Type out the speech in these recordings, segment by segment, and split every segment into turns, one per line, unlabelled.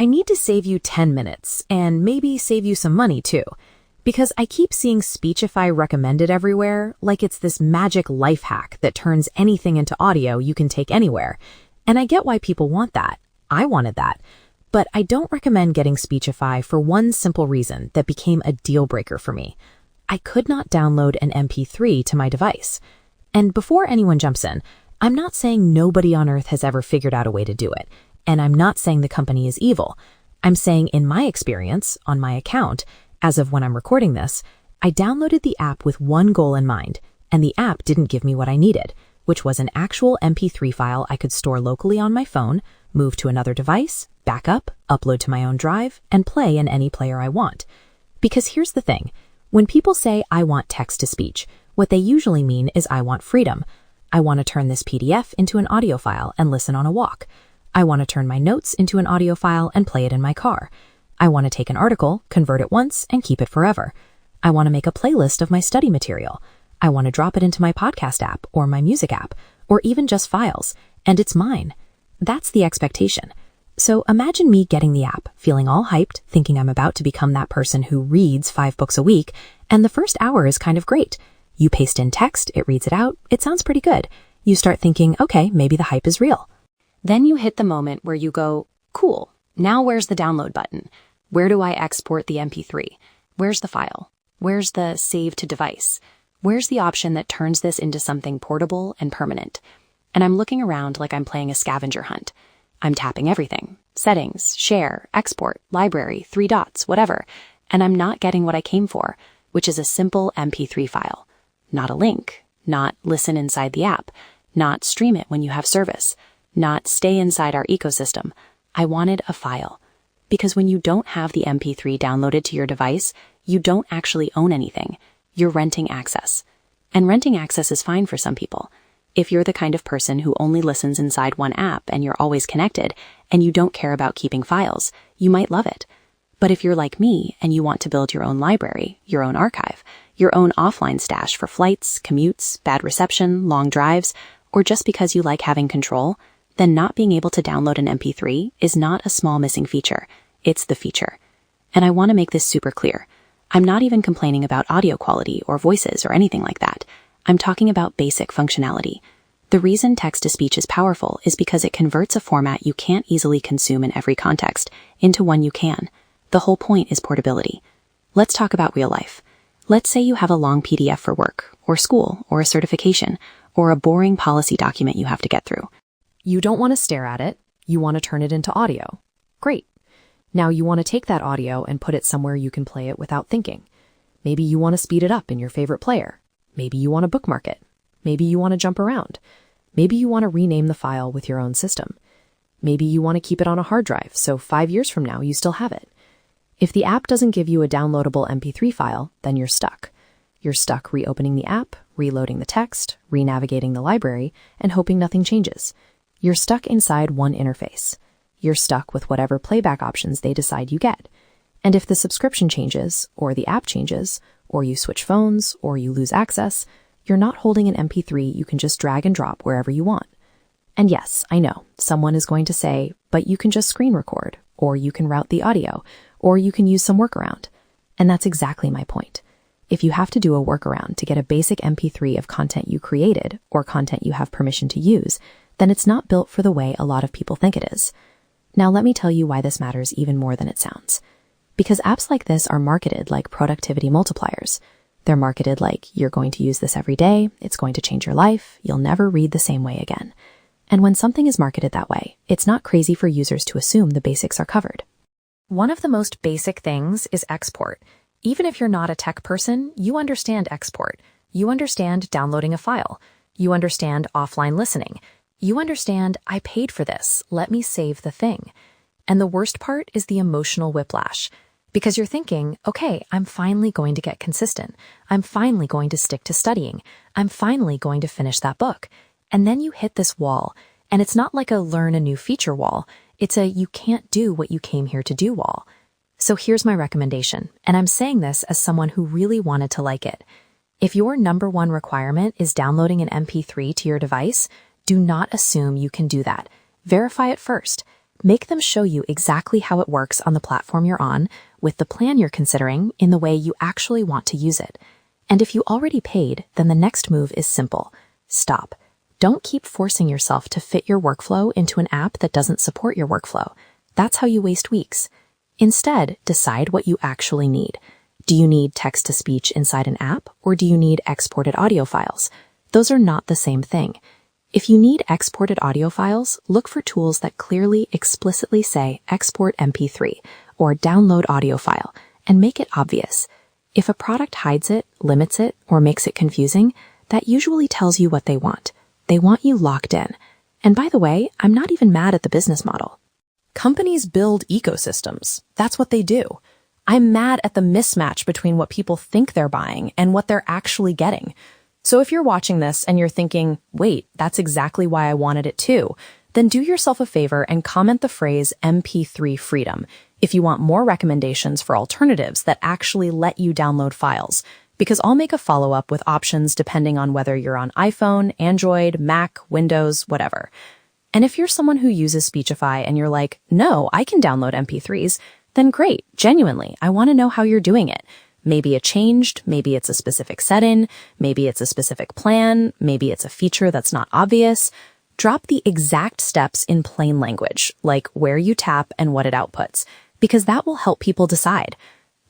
I need to save you 10 minutes, and maybe save you some money too. Because I keep seeing Speechify recommended everywhere, like it's this magic life hack that turns anything into audio you can take anywhere. And I get why people want that. I wanted that. But I don't recommend getting Speechify for one simple reason that became a deal breaker for me. I could not download an MP3 to my device. And before anyone jumps in, I'm not saying nobody on earth has ever figured out a way to do it. And I'm not saying the company is evil. I'm saying in my experience, on my account, as of when I'm recording this, I downloaded the app with one goal in mind, and the app didn't give me what I needed, which was an actual MP3 file I could store locally on my phone, move to another device, back up, upload to my own drive, and play in any player I want. Because here's the thing, when people say I want text-to-speech, what they usually mean is I want freedom. I want to turn this PDF into an audio file and listen on a walk. I want to turn my notes into an audio file and play it in my car. I want to take an article, convert it once, and keep it forever. I want to make a playlist of my study material. I want to drop it into my podcast app or my music app, or even just files, and it's mine. That's the expectation. So imagine me getting the app, feeling all hyped, thinking I'm about to become that person who reads 5 books a week, and the first hour is kind of great. You paste in text, it reads it out, it sounds pretty good. You start thinking, okay, maybe the hype is real. Then you hit the moment where you go, cool, now where's the download button? Where do I export the MP3? Where's the file? Where's the save to device? Where's the option that turns this into something portable and permanent? And I'm looking around like I'm playing a scavenger hunt. I'm tapping everything. Settings, share, export, library, 3 dots, whatever. And I'm not getting what I came for, which is a simple MP3 file. Not a link, not listen inside the app, not stream it when you have service, not stay inside our ecosystem. I wanted a file. Because when you don't have the MP3 downloaded to your device, you don't actually own anything. You're renting access. And renting access is fine for some people. If you're the kind of person who only listens inside one app and you're always connected, and you don't care about keeping files, you might love it. But if you're like me and you want to build your own library, your own archive, your own offline stash for flights, commutes, bad reception, long drives, or just because you like having control, then not being able to download an MP3 is not a small missing feature. It's the feature. And I want to make this super clear. I'm not even complaining about audio quality or voices or anything like that. I'm talking about basic functionality. The reason text-to-speech is powerful is because it converts a format you can't easily consume in every context into one you can. The whole point is portability. Let's talk about real life. Let's say you have a long PDF for work, or school, or a certification, or a boring policy document you have to get through. You don't want to stare at it. You want to turn it into audio. Great. Now you want to take that audio and put it somewhere you can play it without thinking. Maybe you want to speed it up in your favorite player. Maybe you want to bookmark it. Maybe you want to jump around. Maybe you want to rename the file with your own system. Maybe you want to keep it on a hard drive, so 5 years from now you still have it. If the app doesn't give you a downloadable MP3 file, then you're stuck. You're stuck reopening the app, reloading the text, re-navigating the library, and hoping nothing changes. You're stuck inside one interface. You're stuck with whatever playback options they decide you get. And if the subscription changes, or the app changes, or you switch phones, or you lose access, you're not holding an MP3 you can just drag and drop wherever you want. And yes, I know, someone is going to say, but you can just screen record, or you can route the audio, or you can use some workaround. And that's exactly my point. If you have to do a workaround to get a basic MP3 of content you created, or content you have permission to use, then it's not built for the way a lot of people think it is. Now let me tell you why this matters even more than it sounds. Because apps like this are marketed like productivity multipliers. They're marketed like, you're going to use this every day, it's going to change your life, you'll never read the same way again. And when something is marketed that way, it's not crazy for users to assume the basics are covered. One of the most basic things is export. Even if you're not a tech person, you understand export. You understand downloading a file. You understand offline listening. You understand, I paid for this, let me save the thing. And the worst part is the emotional whiplash. Because you're thinking, okay, I'm finally going to get consistent. I'm finally going to stick to studying. I'm finally going to finish that book. And then you hit this wall, and it's not like a learn a new feature wall. It's a you can't do what you came here to do wall. So here's my recommendation, and I'm saying this as someone who really wanted to like it. If your number one requirement is downloading an MP3 to your device, do not assume you can do that. Verify it first. Make them show you exactly how it works on the platform you're on, with the plan you're considering, in the way you actually want to use it. And if you already paid, then the next move is simple. Stop. Don't keep forcing yourself to fit your workflow into an app that doesn't support your workflow. That's how you waste weeks. Instead, decide what you actually need. Do you need text-to-speech inside an app, or do you need exported audio files? Those are not the same thing. If you need exported audio files, look for tools that clearly, explicitly say export MP3 or download audio file, and make it obvious. If a product hides it, limits it, or makes it confusing, that usually tells you what they want. They want you locked in. And by the way, I'm not even mad at the business model. Companies build ecosystems. That's what they do. I'm mad at the mismatch between what people think they're buying and what they're actually getting. So if you're watching this and you're thinking, wait, that's exactly why I wanted it too, then do yourself a favor and comment the phrase MP3 freedom if you want more recommendations for alternatives that actually let you download files, because I'll make a follow-up with options depending on whether you're on iPhone, Android, Mac, Windows, whatever. And if you're someone who uses Speechify and you're like, no, I can download MP3s, then great, genuinely, I want to know how you're doing it. Maybe it changed, maybe it's a specific setting, maybe it's a specific plan, maybe it's a feature that's not obvious. Drop the exact steps in plain language, like where you tap and what it outputs, because that will help people decide.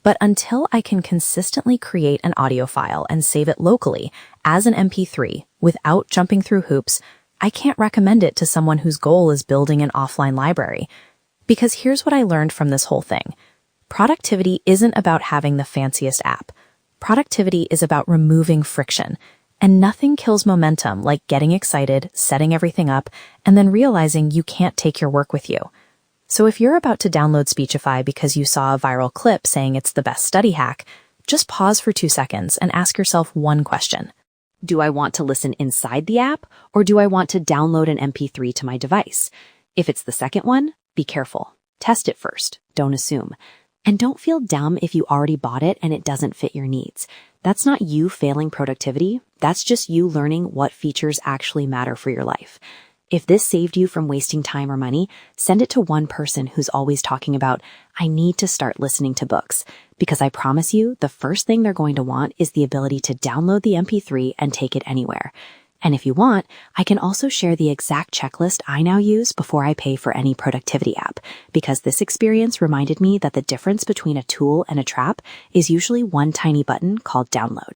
But until I can consistently create an audio file and save it locally as an MP3 without jumping through hoops, I can't recommend it to someone whose goal is building an offline library. Because here's what I learned from this whole thing. Productivity isn't about having the fanciest app. Productivity is about removing friction. And nothing kills momentum like getting excited, setting everything up, and then realizing you can't take your work with you. So if you're about to download Speechify because you saw a viral clip saying it's the best study hack, just pause for 2 seconds and ask yourself one question. Do I want to listen inside the app, or do I want to download an MP3 to my device? If it's the second one, be careful. Test it first. Don't assume. And don't feel dumb if you already bought it and it doesn't fit your needs. That's not you failing productivity. That's just you learning what features actually matter for your life. If this saved you from wasting time or money, send it to one person who's always talking about, I need to start listening to books. Because I promise you, the first thing they're going to want is the ability to download the MP3 and take it anywhere. And if you want, I can also share the exact checklist I now use before I pay for any productivity app, because this experience reminded me that the difference between a tool and a trap is usually one tiny button called download.